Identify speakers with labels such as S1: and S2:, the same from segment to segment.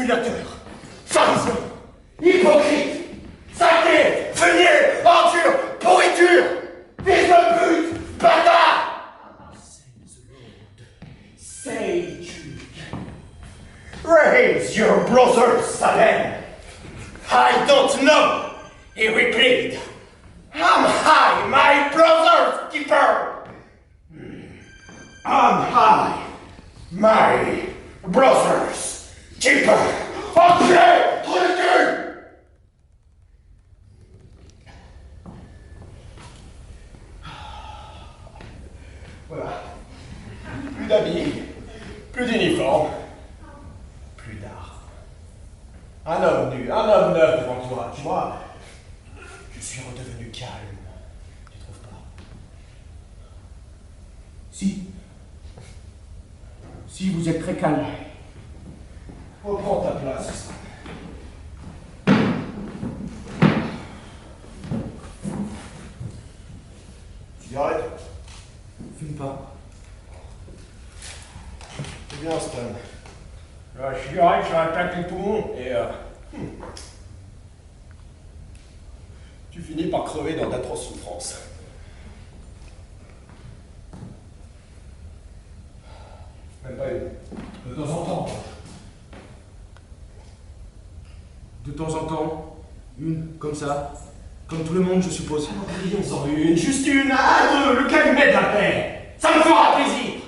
S1: manipulateur, pharisien, hypocrite, sacré, fumier, ordure, pourriture, fils de pute, bâtard! Say Jude. Raise your brother, Salem. I don't know, he replied. Am I my brother's keeper? Am I my brother's keeper? Enculé! Ridicule! Voilà. Plus d'habits, plus d'uniforme, plus d'armes. Un homme nu, un homme neuf devant toi, tu vois. Je suis redevenu calme. Tu trouves pas?
S2: Si vous êtes très calme.
S1: Reprends ta place. Cigarette?
S2: Fume pas.
S1: C'est bien, Stan. La cigarette, ça attaque les poumons et tu finis par crever dans d'atroces souffrances. Même pas une. De temps en temps.
S2: De temps en temps, une, comme ça. Comme tout le monde, je suppose.
S1: Crions-en une, juste une, à deux, le calumet de la paix. Ça me fera plaisir.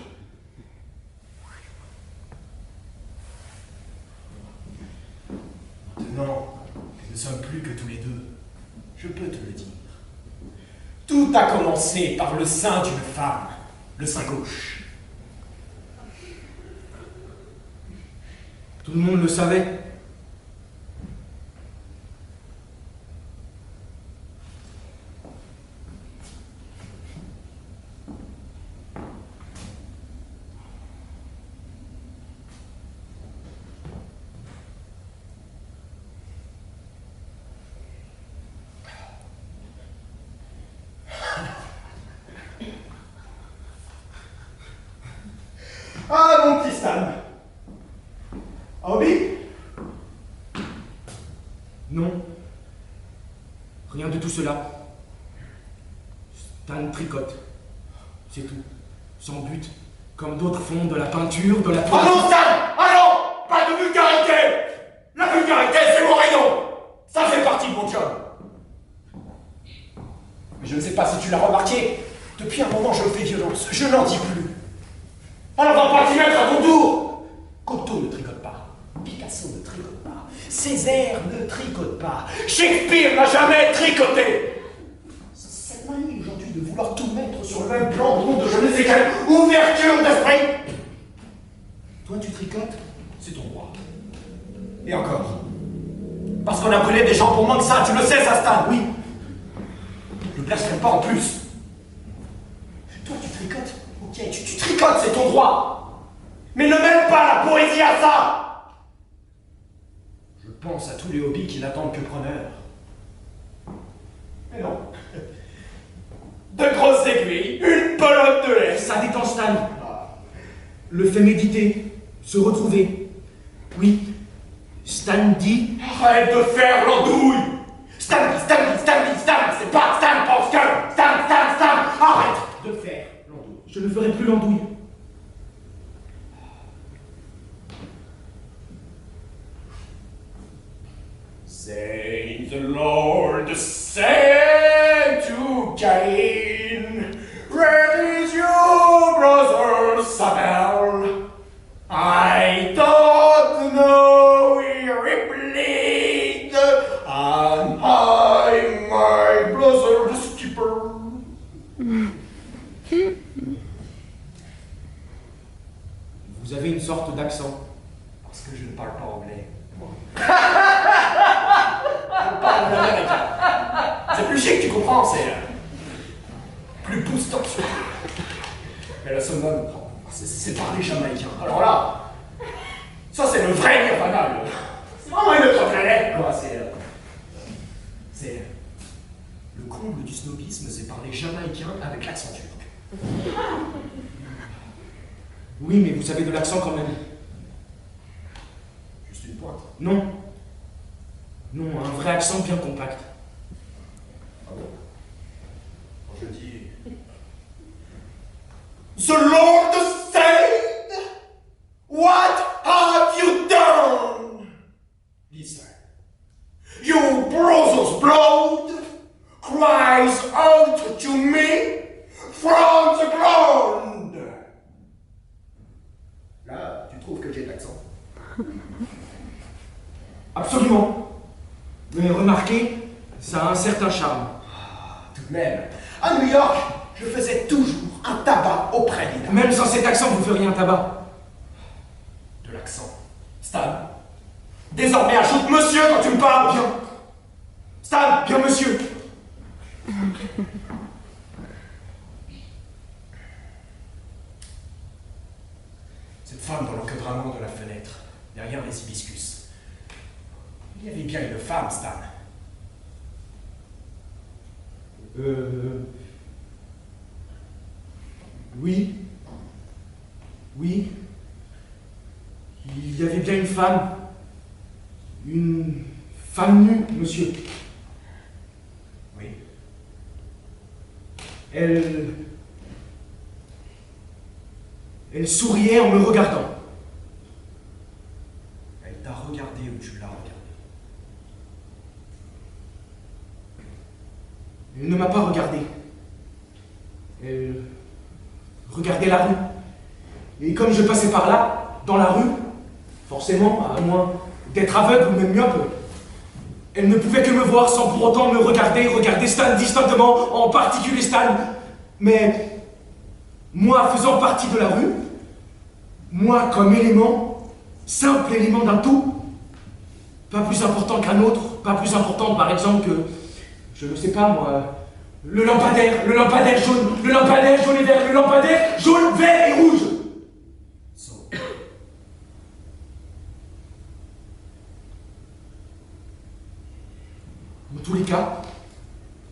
S1: Maintenant, nous ne sommes plus que tous les deux. Je peux te le dire. Tout a commencé par le sein d'une femme, le sein gauche.
S2: Tout le monde le savait.
S1: Ah, mon petit Stan. Un hobby?
S2: Non. Rien de tout cela. Stan tricote. C'est tout. Sans but. Comme d'autres font de la peinture, de la
S1: Ah
S2: poésie.
S1: non, Stan! Ah non! Pas de vulgarité! La vulgarité, c'est mon rayon! Ça fait partie de mon job. Mais je ne sais pas si tu l'as remarqué. Depuis un moment, je me fais violence. Je n'en dis plus. Alors va pas t'y mettre à ton tour! Cocteau ne tricote pas. Picasso ne tricote pas. Césaire ne tricote pas. Shakespeare n'a jamais tricoté. Cette manie aujourd'hui de vouloir tout mettre sur le même plan au nom de je ne sais quelle ouverture d'esprit. Toi tu tricotes, c'est ton droit. Et encore. Parce qu'on a brûlé des gens pour moins que ça, tu le sais ça Stan, oui. Ne blasphème pas en plus. Toi tu tricotes, ok, tu tricotes, c'est ton droit. Mais ne mêle pas la poésie à ça. Je pense à tous les hobbies qui n'attendent que preneur. Mais non. De grosses aiguilles, une pelote de lait.
S2: Ça détend Stan. Le fait méditer, se retrouver. Oui, Stan dit...
S1: Arrête de faire l'andouille. Stan, c'est pas Stan pense que. Stan, arrête de faire l'andouille.
S2: Je ne ferai plus l'andouille.
S1: Say the Lord said to Cain, raise your brother Sabel. I don't know, he replied, and I, my brother's keeper.
S2: Vous avez une sorte d'accent.
S1: Parce que je ne parle pas anglais. Je parle américain. C'est plus chic, tu comprends, c'est plus boostant. Mais le summum, c'est parler jamaïcain. Alors là, ça c'est le vrai nirvana. C'est vraiment une autre planète, quoi. C'est le comble du snobisme, c'est parler jamaïcain avec l'accent turc.
S2: Oui, mais vous savez de l'accent quand même.
S1: Juste une pointe.
S2: Non. Non, un vrai accent bien compact.
S1: Ah bon? Quand je dis... The Lord said, what have you done? Listen. Your brother's blood cries out to me from the ground. Là, tu trouves que j'ai de l'accent?
S2: Absolument. Mais remarquez, ça a un certain charme.
S1: Tout de même, à New York, je faisais toujours un tabac auprès des dames.
S2: Même sans cet accent, vous feriez un tabac.
S1: De l'accent. Stan, désormais ajoute monsieur quand tu me parles.
S2: Bien.
S1: Stan,
S2: Bien, monsieur.
S1: Cette femme dans l'encadrement de la fenêtre, derrière les hibiscus. Il y avait bien une femme, Stan.
S2: Oui. Oui. Il y avait bien une femme. Une femme nue, monsieur.
S1: Oui.
S2: Elle souriait en me regardant.
S1: Elle t'a regardé ou tu l'as regardé?
S2: Elle ne m'a pas regardé. Elle regardait la rue. Et comme je passais par là, dans la rue, forcément, à moins d'être aveugle ou même myope, elle ne pouvait que me voir sans pour autant me regarder Stan distinctement, en particulier Stan. Mais moi faisant partie de la rue, moi comme élément, simple élément d'un tout, pas plus important qu'un autre, pas plus important par exemple que, je ne sais pas moi, le lampadaire jaune, le lampadaire jaune et vert, le lampadaire jaune, vert et rouge.
S1: So.
S2: En tous les cas,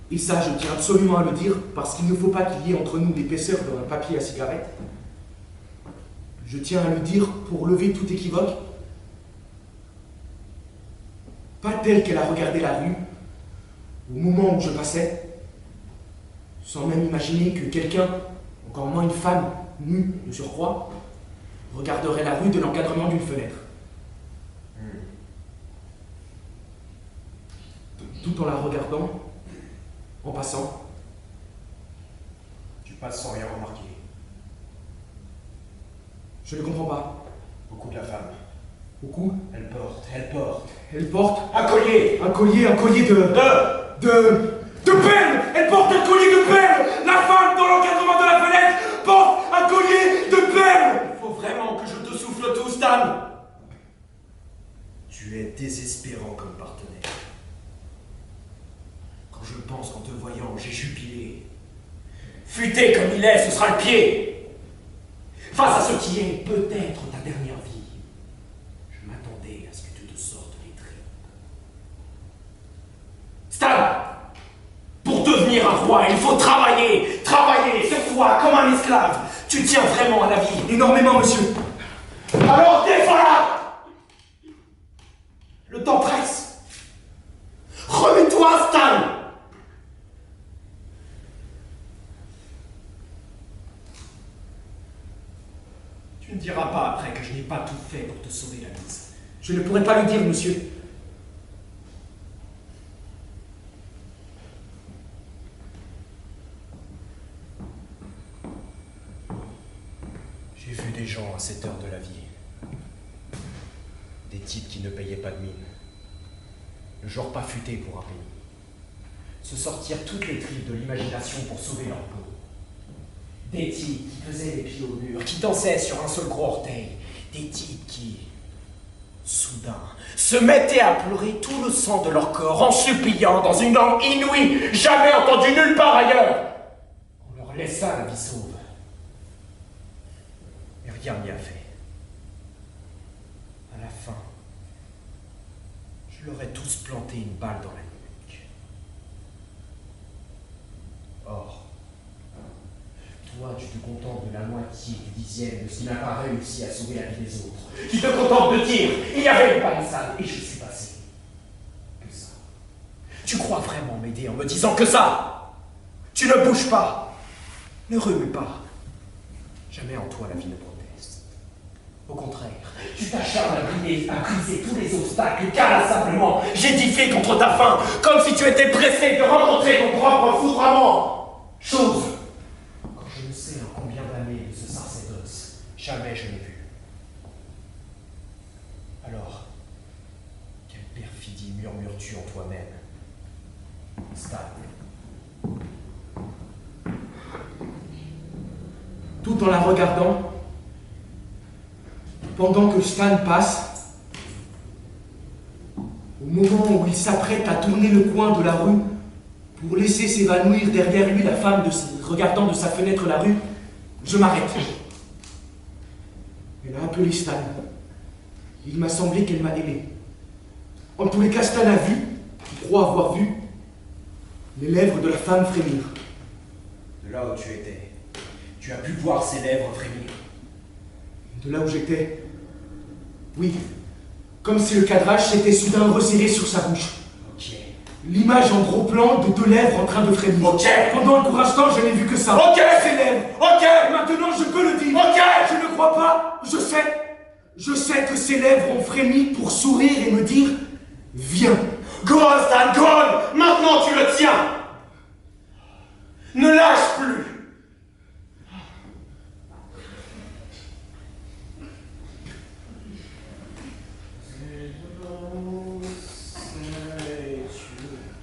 S2: et ça je tiens absolument à le dire, parce qu'il ne faut pas qu'il y ait entre nous l'épaisseur d'un papier à cigarette, je tiens à le dire pour lever tout équivoque, pas telle qu'elle a regardé la rue, au moment où je passais, sans même imaginer que quelqu'un, encore moins une femme, nue de surcroît, regarderait la rue de l'encadrement d'une fenêtre. Tout en la regardant, en passant.
S1: Tu passes sans rien remarquer.
S2: Je ne comprends pas.
S1: Beaucoup de la femme.
S2: Beaucoup.
S1: Elle porte.
S2: Elle porte
S1: Un collier.
S2: un collier de perles. Elle porte un collier de perles. La femme dans l'encadrement de la fenêtre porte un collier de perles.
S1: Il faut vraiment que je te souffle tout, Stan. Tu es désespérant comme partenaire. Quand je pense qu'en te voyant, j'ai jubilé. Futé comme il est, ce sera le pied. Face à ce qui est peut-être ta dernière vie, je m'attendais à ce que tu te sortes les tripes. Stan, pour devenir un roi, il faut travailler, cette fois comme un esclave. Tu tiens vraiment à la vie.
S2: Énormément, monsieur.
S1: Alors défends-la. Le temps presse. Remets-toi, Stan. Tu ne diras pas après que je n'ai pas tout fait pour te sauver la mise.
S2: Je ne pourrais pas le dire, monsieur.
S1: J'ai vu des gens à cette heure de la vie. Des types qui ne payaient pas de mine. Le genre pas futé pour un pays. Se sortir toutes les tripes de l'imagination pour sauver leur peau. Des types qui faisaient les pieds au mur, qui dansaient sur un seul gros orteil. Des types qui, soudain, se mettaient à pleurer tout le sang de leur corps en suppliant dans une langue inouïe, jamais entendue nulle part ailleurs. On leur laissa la vie sauve. Et rien n'y a fait. À la fin, je leur ai tous planté une balle dans la nuque. Or, toi, tu te contentes de la moitié du dixième de ce qui n'a pas réussi à sauver la vie des autres. Tu te contentes de de tir. Il y avait une palissade et je suis passé. Que ça. Tu crois vraiment m'aider en me disant que ça? Tu ne bouges pas. Ne remue pas. Jamais en toi la vie ne proteste. Au contraire, tu t'acharnes à briser tous les obstacles inlassablement, j'édifie contre ta faim, comme si tu étais pressé de rencontrer ton propre foudroiement. Chose quand je ne sais en combien d'années de ce sacerdoce, jamais je l'ai vu. Alors, quelle perfidie murmures-tu en toi-même, Stan?
S2: Tout en la regardant, pendant que Stan passe, au moment où il s'apprête à tourner le coin de la rue pour laisser s'évanouir derrière lui la femme regardant de sa fenêtre la rue, je m'arrête. Elle a appelé Stan. Il m'a semblé qu'elle m'a aimé. En tous les cas, Stan a vu, je crois avoir vu, les lèvres de la femme frémir.
S1: De là où tu étais, tu as pu voir ses lèvres frémir.
S2: De là où j'étais, oui, comme si le cadrage s'était soudain resserré sur sa bouche.
S1: Ok.
S2: L'image en gros plan de 2 lèvres en train de frémir.
S1: Ok.
S2: Pendant un court instant, je n'ai vu que ça.
S1: Ok.
S2: Ces lèvres.
S1: Ok.
S2: Maintenant, je peux le dire.
S1: Ok.
S2: Je ne crois pas. Je sais que ces lèvres ont frémi pour sourire et me dire « Viens ».
S1: Go on, Stan, go on. Maintenant tu le tiens. Ne lâche plus.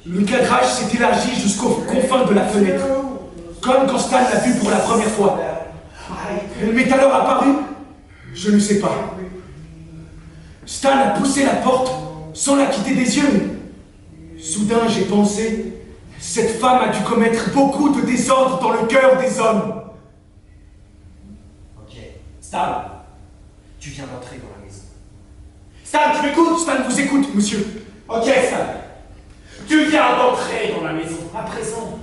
S2: Le cadrage s'est élargi jusqu'aux confins de la fenêtre, comme quand Stan l'a vu pour la première fois. Elle m'est alors apparue, je ne sais pas. Stan a poussé la porte sans la quitter des yeux. Soudain, j'ai pensé, cette femme a dû commettre beaucoup de désordre dans le cœur des hommes.
S1: Ok. Stan, tu viens d'entrer dans la maison. Stan, tu m'écoutes?
S2: Stan vous écoute, monsieur.
S1: Ok, Stan. Tu viens d'entrer dans la maison. À présent,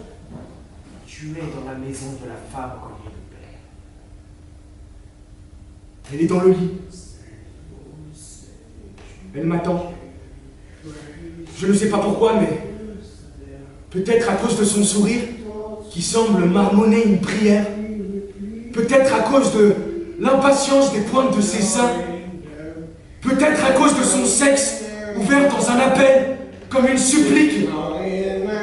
S1: tu es dans la maison de la femme qu'on vient de perdre.
S2: Elle est dans le lit. Elle m'attend. Je ne sais pas pourquoi, mais peut-être à cause de son sourire qui semble marmonner une prière. Peut-être à cause de l'impatience des pointes de ses seins. Peut-être à cause de son sexe ouvert dans un appel comme une supplique.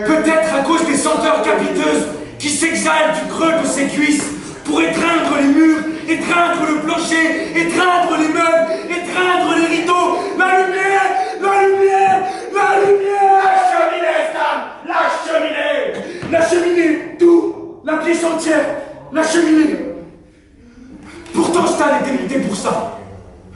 S2: Peut-être à cause des senteurs capiteuses qui s'exhalent du creux de ses cuisses pour étreindre les murs, étreindre le plancher, étreindre les meubles, étreindre les rideaux. La lumière! La lumière! La lumière!
S1: La cheminée, Stan! La cheminée!
S2: La cheminée! Tout! La pièce entière! La cheminée! Pourtant Stan était monté pour ça.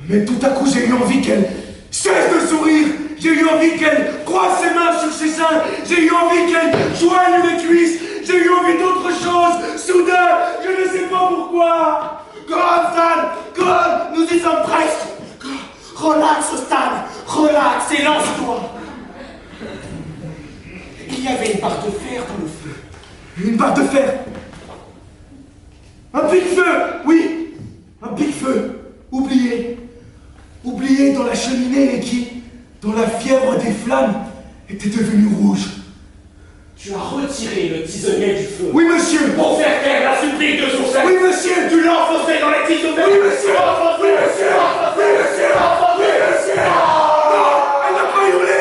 S2: Mais tout à coup j'ai eu envie qu'elle cesse de sourire. J'ai eu envie qu'elle croise ses mains sur ses seins. J'ai eu envie qu'elle joigne les cuisses. J'ai eu envie d'autre chose. Soudain, je ne sais pas pourquoi.
S1: Go on, Stan! Go on! Nous y sommes presque! Relax, Stan! Relax et lance-toi! Il y avait une barre de fer dans le feu.
S2: Une barre de fer. Un pic-feu, oui. Un pic-feu. Oublié. Oublié dans la cheminée et qui, dans la fièvre des flammes, était devenu rouge.
S1: Tu as retiré le tisonnier du feu.
S2: Oui, monsieur.
S1: Pour faire taire la supplique de son chef.
S2: Oui, monsieur.
S1: Tu l'as enfoncé dans les tiges de fer.
S2: Oui, monsieur.
S1: Enfoncé.
S2: Oui, monsieur. Oui, monsieur.
S1: Enfoncé.
S2: Oui, monsieur. Non, elle n'a pas hurlé.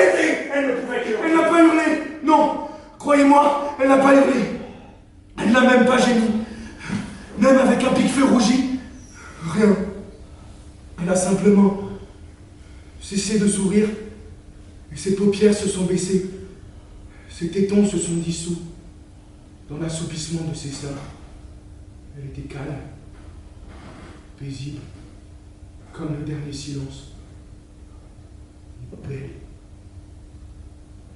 S1: Elle ne pouvait que
S2: Elle n'a pas hurlé. Non, croyez-moi, elle n'a pas hurlé. Elle n'a même pas gémi. Même avec un pic-feu rougi. Rien. Elle a simplement cessé de sourire et ses paupières se sont baissées. Ses tétons se sont dissous dans l'assoupissement de ses seins. Elle était calme, paisible, comme le dernier silence. Belle.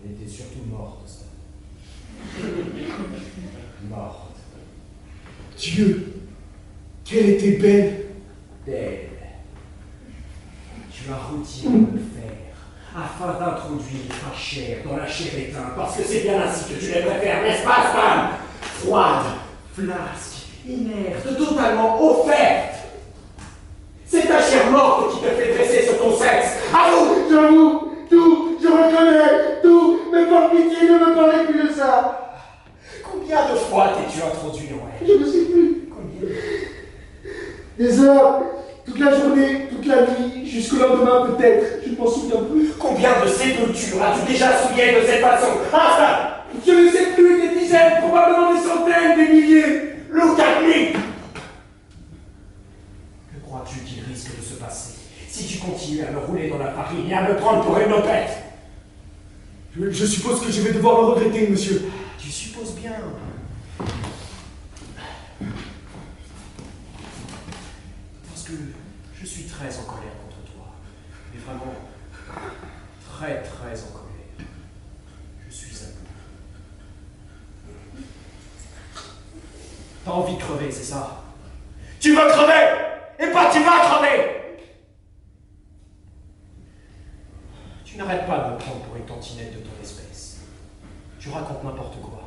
S1: Elle était surtout morte, Stan. Morte.
S2: Dieu, qu'elle était belle.
S1: Belle. Tu as retiré le fer afin d'introduire ta chair dans la chair éteinte, parce que c'est bien ainsi que tu les préfères, n'est-ce pas, Stan? Froide, flasque, inerte, totalement offerte. C'est ta chair morte qui te fait dresser sur ton sein
S2: demain peut-être, je ne m'en souviens plus.
S1: Combien de sépultures as-tu déjà souillées de cette façon? Enfin,
S2: je ne sais plus, des dizaines, probablement des centaines, des milliers.
S1: Look at me! Que crois-tu qu'il risque de se passer si tu continues à me rouler dans la farine et à me prendre pour une opette?
S2: Je suppose que je vais devoir le regretter, monsieur.
S1: Tu supposes bien. Parce que je suis très en colère contre toi. Mais vraiment, très très en colère. Je suis à bout. T'as envie de crever, c'est ça? Tu veux crever! Et pas tu vas crever! Tu n'arrêtes pas de me prendre pour une tantinette de ton espèce. Tu racontes n'importe quoi.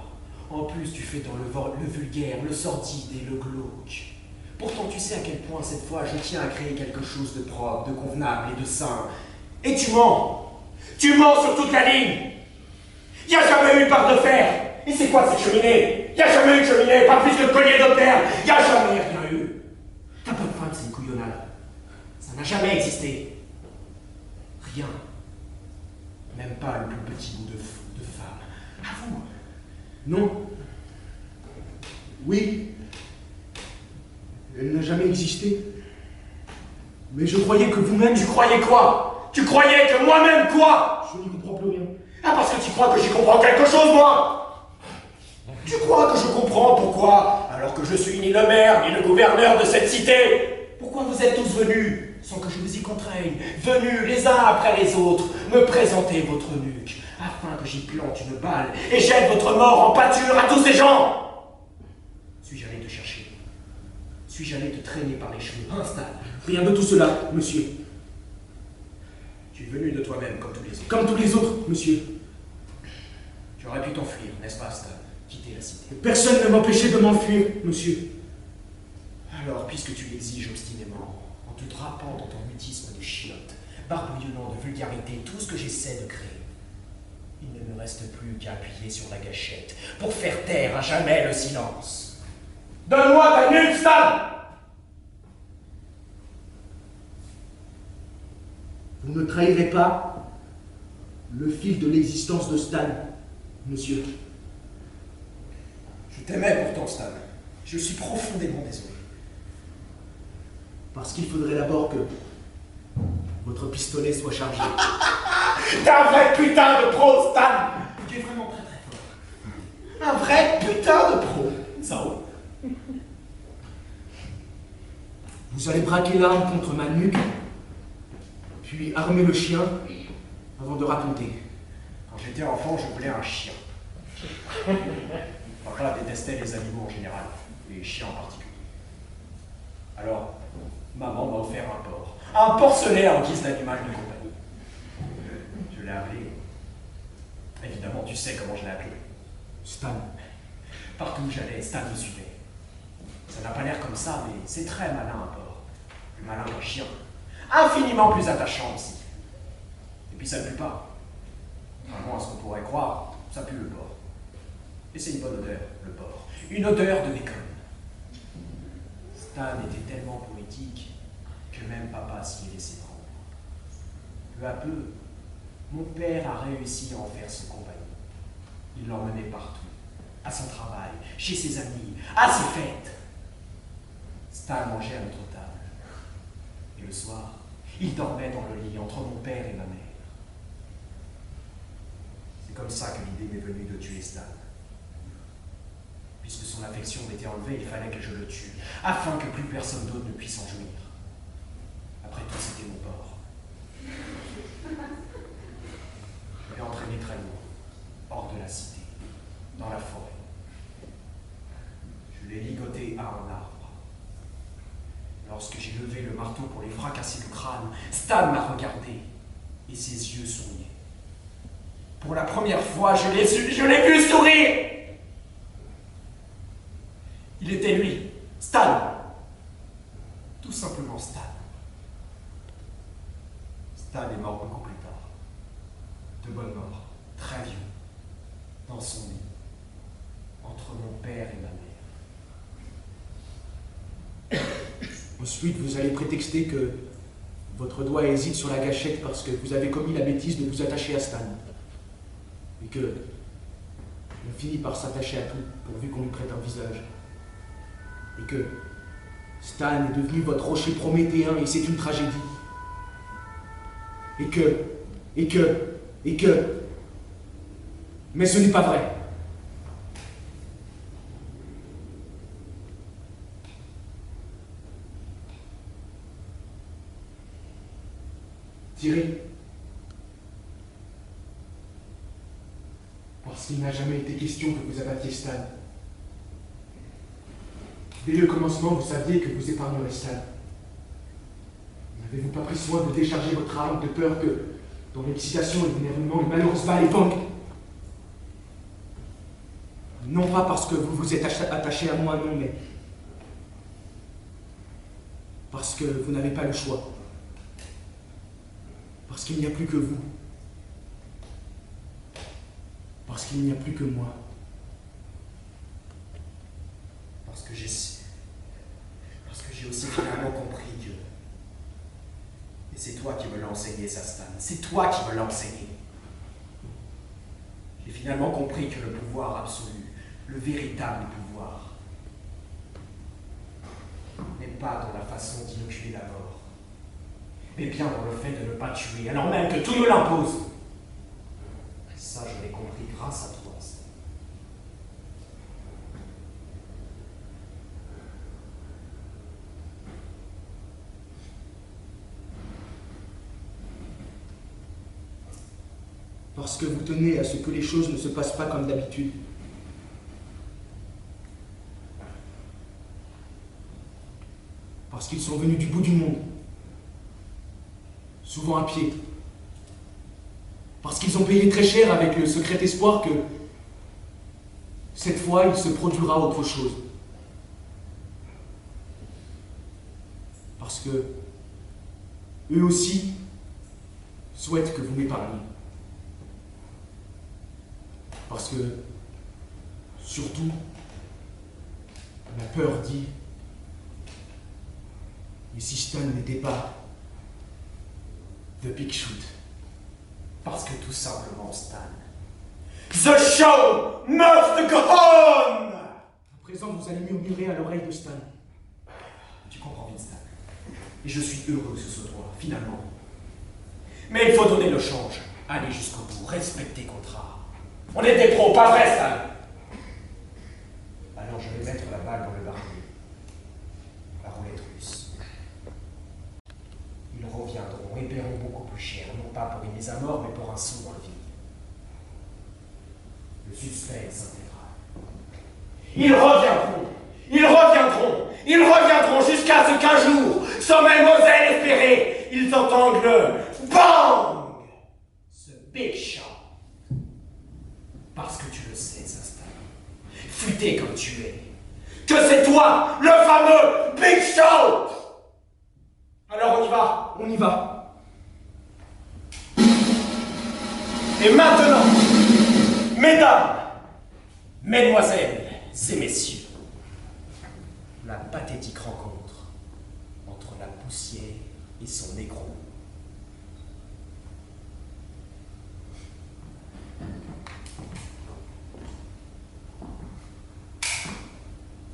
S1: En plus, tu fais dans le vulgaire, le sordide et le glauque. Pourtant, tu sais à quel point, cette fois, je tiens à créer quelque chose de propre, de convenable et de sain. Et tu mens! Tu mens sur toute la ligne! Il n'y a jamais eu de barre de fer! Et c'est quoi cette cheminée? Il n'y a jamais eu de cheminée, pas plus que de collier de terre! Il n'y a jamais rien eu! Ta bonne femme, c'est une couillonnade. Ça n'a jamais existé. Rien. Même pas le plus petit bout de femme. Avoue.
S2: Non. Oui. Elle n'a jamais existé. Mais je croyais que vous-même...
S1: Tu croyais quoi? Tu croyais que moi-même quoi?
S2: Je n'y comprends plus rien.
S1: Ah, parce que tu crois que j'y comprends quelque chose, moi? Tu crois que je comprends pourquoi, alors que je suis ni le maire, ni le gouverneur de cette cité, pourquoi vous êtes tous venus, sans que je vous y contraigne, venus les uns après les autres, me présenter votre nuque, afin que j'y plante une balle et jette votre mort en pâture à tous ces gens? Suis-je allé te chercher? Suis-je allé te traîner par les cheveux? Installe.
S2: Rien de tout cela, monsieur.
S1: Tu es venu de toi-même, comme tous les autres.
S2: Comme tous les autres, monsieur.
S1: Tu aurais pu t'enfuir, n'est-ce pas, Stan? Quitter la cité.
S2: Personne ne m'empêchait de m'enfuir, monsieur.
S1: Alors, puisque tu l'exiges obstinément, en te drapant dans ton mutisme de chiotte, barbouillant de vulgarité tout ce que j'essaie de créer, il ne me reste plus qu'à appuyer sur la gâchette pour faire taire à jamais le silence. Donne-moi ta nuque, Stan!
S2: Vous ne trahirez pas le fil de l'existence de Stan, monsieur.
S1: Je t'aimais pourtant, Stan. Je suis profondément désolé.
S2: Parce qu'il faudrait d'abord que votre pistolet soit chargé.
S1: T'es un vrai putain de pro, Stan! Tu es vraiment très très fort. Un vrai putain de pro. Ça va.
S2: Vous allez braquer l'arme contre ma nuque, puis armer le chien avant de raconter.
S1: Quand j'étais enfant, je voulais un chien. Papa détestait les animaux en général, les chiens en particulier. Alors, maman m'a offert un porc. Un porcelet en guise d'animal de compagnie. Je l'ai appelé. Évidemment, tu sais comment je l'ai appelé.
S2: Stan.
S1: Partout où j'allais, Stan me suivait. Ça n'a pas l'air comme ça, mais c'est très malin un porc. Plus malin qu'un chien. Infiniment plus attachant aussi. Et puis ça ne pue pas. Contrairement à ce qu'on pourrait croire, ça pue le porc. Et c'est une bonne odeur, le porc. Une odeur de bacon. Stan était tellement poétique que même papa s'y est laissé prendre. Peu à peu, mon père a réussi à en faire son compagnon. Il l'emmenait partout, à son travail, chez ses amis, à ses fêtes. Stan mangeait à notre table. Et le soir, il dormait dans le lit entre mon père et ma mère. C'est comme ça que l'idée m'est venue de tuer Stan. Puisque son affection m'était enlevée, il fallait que je le tue, afin que plus personne d'autre ne puisse en jouir. Après tout, c'était mon porc. Je l'ai entraîné très loin, hors de la cité, dans la forêt. Je l'ai ligoté à un arbre. Lorsque j'ai levé le marteau pour lui fracasser le crâne, Stan m'a regardé et ses yeux souriaient. Pour la première fois, je l'ai vu sourire. Il était lui, Stan. Tout simplement Stan. Stan est mort beaucoup plus tard. De bonne mort, très vieux, dans son lit, entre mon père et ma mère.
S2: Ensuite, vous allez prétexter que votre doigt hésite sur la gâchette parce que vous avez commis la bêtise de vous attacher à Stan. Et que on finit par s'attacher à tout pourvu qu'on lui prête un visage. Et que Stan est devenu votre rocher prométhéen et c'est une tragédie. Et que... Mais ce n'est pas vrai. Thierry, parce qu'il n'a jamais été question que vous abattiez Stan. Dès le commencement, vous saviez que vous épargnerez Stan. N'avez-vous pas pris soin de décharger votre arme de peur que, dans l'excitation et l'énervement, une malheureuse balle épingle? Non pas parce que vous vous êtes attaché à moi, non, mais parce que vous n'avez pas le choix. Parce qu'il n'y a plus que vous. Parce qu'il n'y a plus que moi.
S1: Parce que j'ai aussi finalement compris que... Et c'est toi qui me l'as enseigné, ça, Stan. C'est toi qui me l'as enseigné. J'ai finalement compris que le pouvoir absolu, le véritable pouvoir, n'est pas dans la façon d'inoculer la mort, mais bien dans le fait de ne pas tuer, alors même que tout me l'impose. Ça, je l'ai compris grâce à toi, Stan.
S2: Parce que vous tenez à ce que les choses ne se passent pas comme d'habitude. Parce qu'ils sont venus du bout du monde, souvent à pied. Parce qu'ils ont payé très cher avec le secret espoir que, cette fois, il se produira autre chose. Parce que, eux aussi, souhaitent que vous m'épargniez. Parce que, surtout, la peur dit, et si Stan n'était pas The Big Shoot?
S1: Parce que tout simplement, Stan, the show must go on!
S2: À présent, vous allez murmurer à l'oreille de Stan.
S1: Tu comprends vite, Stan. Et je suis heureux que ce soit toi, finalement. Mais il faut donner le change. Aller jusqu'au bout, respecter contrat. On est des pros, pas vrai, Stan? Alors je vais mettre la balle dans le baril. La roulette russe. Ils reviendront et paieront beaucoup plus cher, non pas pour une mise à mort, mais pour un saut dans le vide. Le suspense intégral. Ils reviendront! Ils reviendront! Ils reviendront jusqu'à ce qu'un jour, sans même oser l'espérer, ils entendent le BANG! Ce big shot. Parce que tu le sais, Stan, futé comme tu es, que c'est toi, le fameux big shot! Alors on y va?
S2: On y va.
S1: Et maintenant, mesdames, mesdemoiselles et messieurs, la pathétique rencontre entre la poussière et son négro.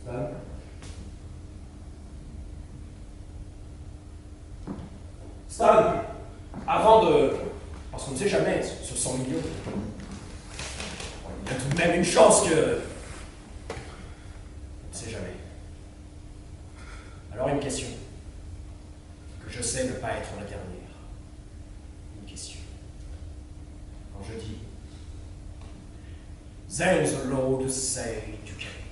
S2: Stan?
S1: Stan, avant de... Parce qu'on ne sait jamais, sur 100 millions, il y a tout de même une chance que... On ne sait jamais. Alors une question, que je sais ne pas être la dernière. Une question. Quand je dis... Then the Lord say to Cain,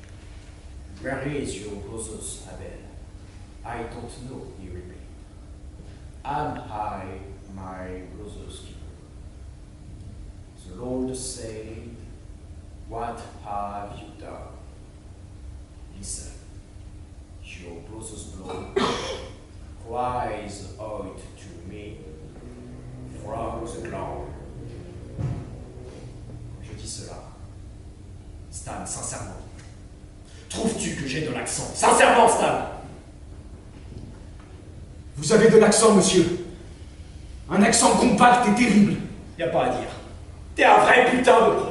S1: where is your brother's Abel? I don't know, he replied. Am I my brother's keeper? The Lord said, what have you done? Listen, your brother's blood cries out to me from the ground. Je dis cela. Stan, sincèrement, trouves-tu que j'ai de l'accent? Sincèrement, Stan!
S2: Vous avez de l'accent, monsieur. un accent compact et terrible.
S1: Y a pas à dire. T'es un vrai putain de pro.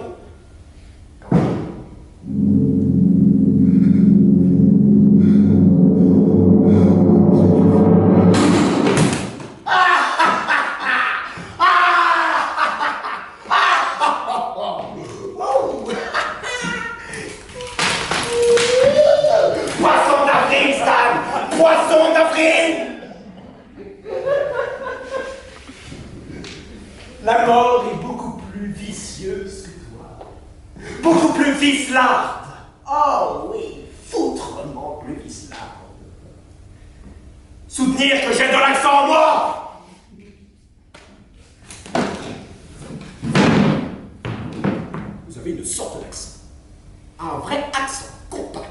S1: Poisson d'avril, Stan! Poisson d'avril! La mort est beaucoup plus vicieuse que toi. Beaucoup plus vicelarde. Oh oui, foutrement plus vicelarde. Soutenir que j'ai de l'accent en moi! Vous avez une sorte d'accent. Un vrai accent compact.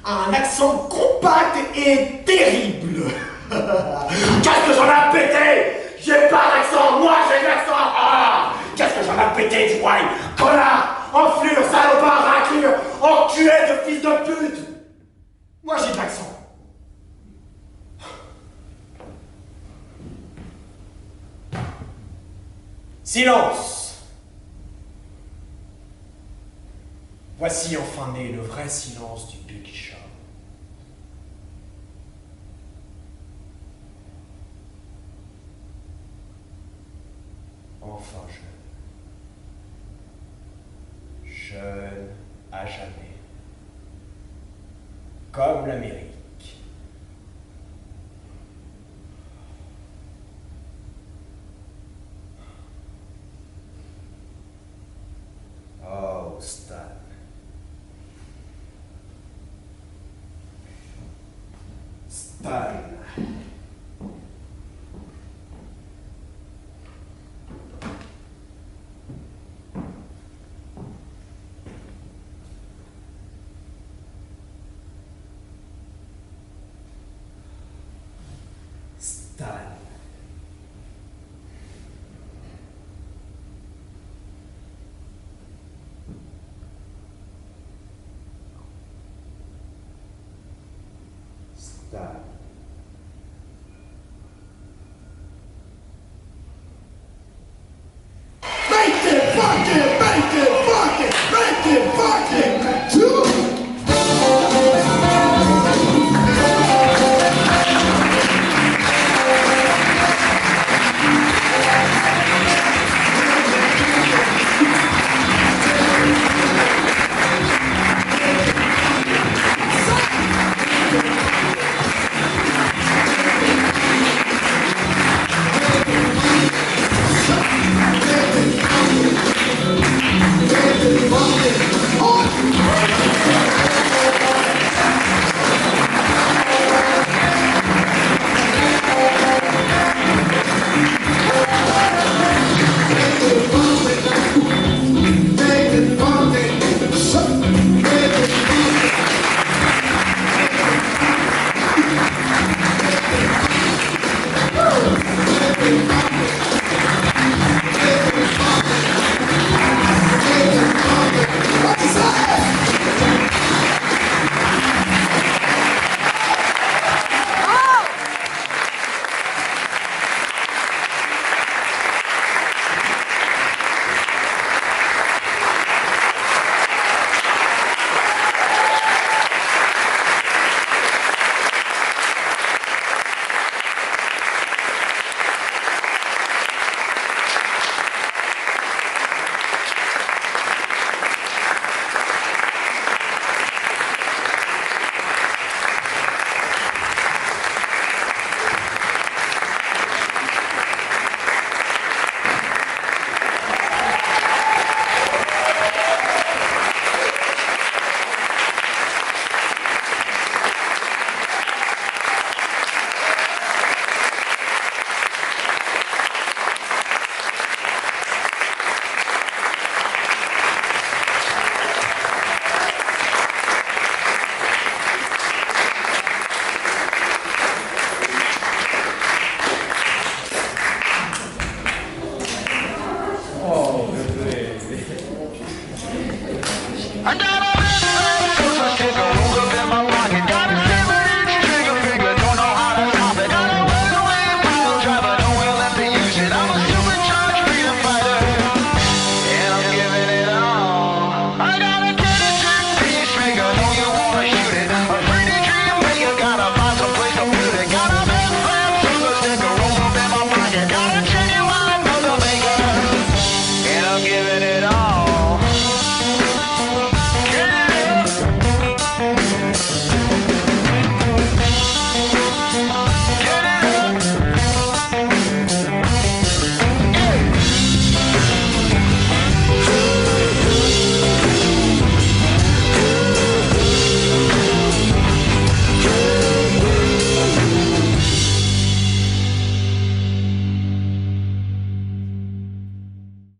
S1: Un accent compact et terrible. Qu'est-ce que j'en ai pété? J'ai pas d'accent, moi j'ai de l'accent. Ah, qu'est-ce que j'en ai pété, tu vois? Connard, enflure, salopard, raclure, enculé de fils de pute. Moi j'ai de l'accent. Silence. Voici enfin né le vrai silence du Big Shop. Enfin jeune. Jeune à jamais. Comme l'Amérique. Oh, Stan. Stan. Stan. Stan.